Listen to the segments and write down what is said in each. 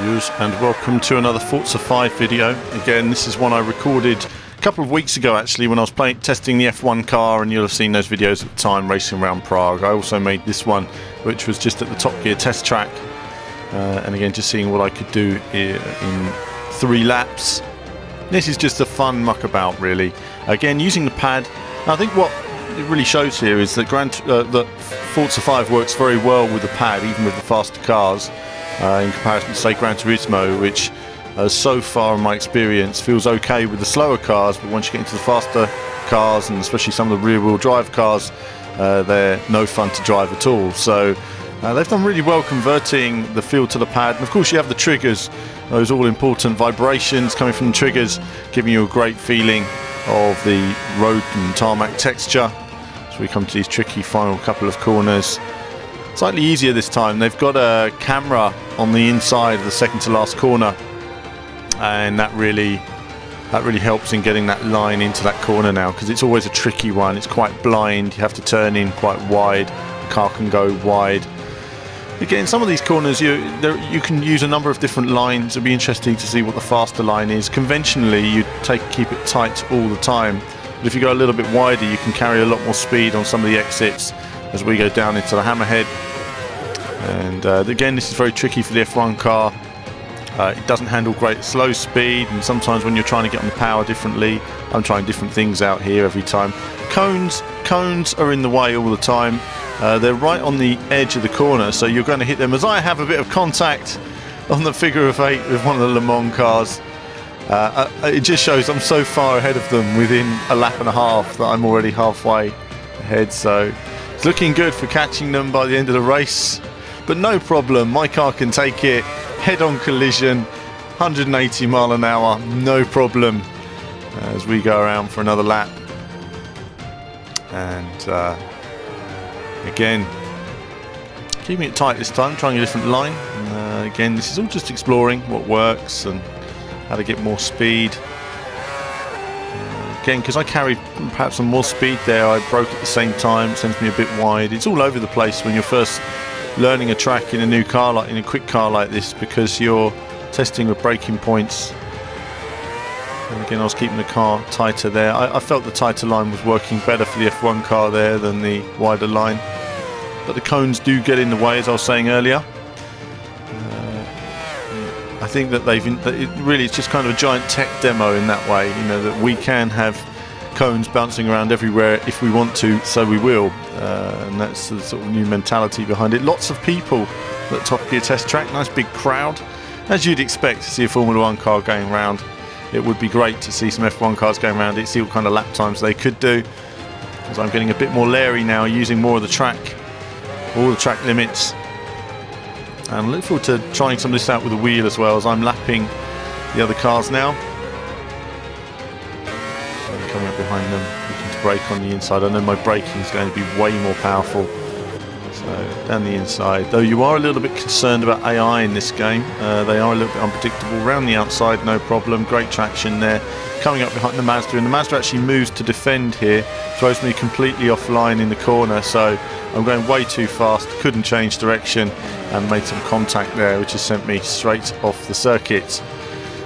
viewers, and welcome to another Forza 5 video. Again, this is one I recorded a couple of weeks ago actually when I was testing the F1 car, and you'll have seen those videos at the time racing around Prague. I also made this one which was just at the Top Gear test track, and again just seeing what I could do in 3 laps. This is just a fun muckabout really. Again, using the pad. I think what it really shows here is that that Forza 5 works very well with the pad, even with the faster cars, in comparison to say Gran Turismo, which so far in my experience feels okay with the slower cars, but once you get into the faster cars, and especially some of the rear wheel drive cars, they're no fun to drive at all. So they've done really well converting the feel to the pad, and of course you have the triggers, those all important vibrations coming from the triggers, giving you a great feeling of the road and tarmac texture. So we come to these tricky final couple of corners. Slightly easier this time. They've got a camera on the inside of the second to last corner, and that really helps in getting that line into that corner now, because it's always a tricky one. It's quite blind. You have to turn in quite wide. The car can go wide. Again, some of these corners you can use a number of different lines. It'll be interesting to see what the faster line is. Conventionally, you keep it tight all the time, but if you go a little bit wider, you can carry a lot more speed on some of the exits as we go down into the hammerhead. And again, this is very tricky for the F1 car. It doesn't handle great at slow speed, and sometimes when you're trying to get on the power differently, I'm trying different things out here every time. Cones are in the way all the time. They're right on the edge of the corner, so you're going to hit them. As I have a bit of contact on the figure of 8 with one of the Le Mans cars, it just shows I'm so far ahead of them within a lap and a half that I'm already halfway ahead. So it's looking good for catching them by the end of the race, but no problem. My car can take it. Head-on collision, 180 mile an hour, no problem, as we go around for another lap. And again, keeping it tight this time, trying a different line. Again, this is all just exploring what works and how to get more speed. Again, because I carried perhaps some more speed there, I broke at the same time. It sends me a bit wide. It's all over the place when you're first learning a track in a new car, like in a quick car like this, because you're testing with braking points. And again, I was keeping the car tighter there. I felt the tighter line was working better for the F1 car there than the wider line, but the cones do get in the way, as I was saying earlier. I think that it's just kind of a giant tech demo in that way, you know, that we can have cones bouncing around everywhere if we want to, so we will, and that's the sort of new mentality behind it. Lots of people at Top Gear test track, nice big crowd, as you'd expect to see a Formula 1 car going around. It would be great to see some F1 cars going around it, see what kind of lap times they could do, as I'm getting a bit more leery now, using more of the track, all the track limits. And I look forward to trying some of this out with the wheel as well, as I'm lapping the other cars now. Coming up behind them, looking to brake on the inside. I know my braking is going to be way more powerful. So down the inside, though you are a little bit concerned about AI in this game. They are a little bit unpredictable. Round the outside, no problem. Great traction there. Coming up behind the Mazda, and the Mazda actually moves to defend here. Throws me completely offline in the corner, so I'm going way too fast. Couldn't change direction and made some contact there, which has sent me straight off the circuit.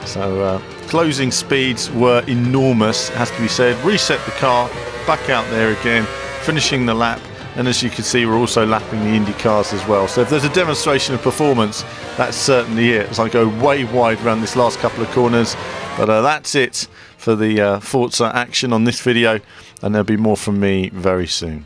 So closing speeds were enormous, it has to be said. Reset the car, back out there again, finishing the lap, and as you can see, we're also lapping the Indy cars as well. So if there's a demonstration of performance, that's certainly it, as I go way wide around this last couple of corners. But that's it for the Forza action on this video, and there'll be more from me very soon.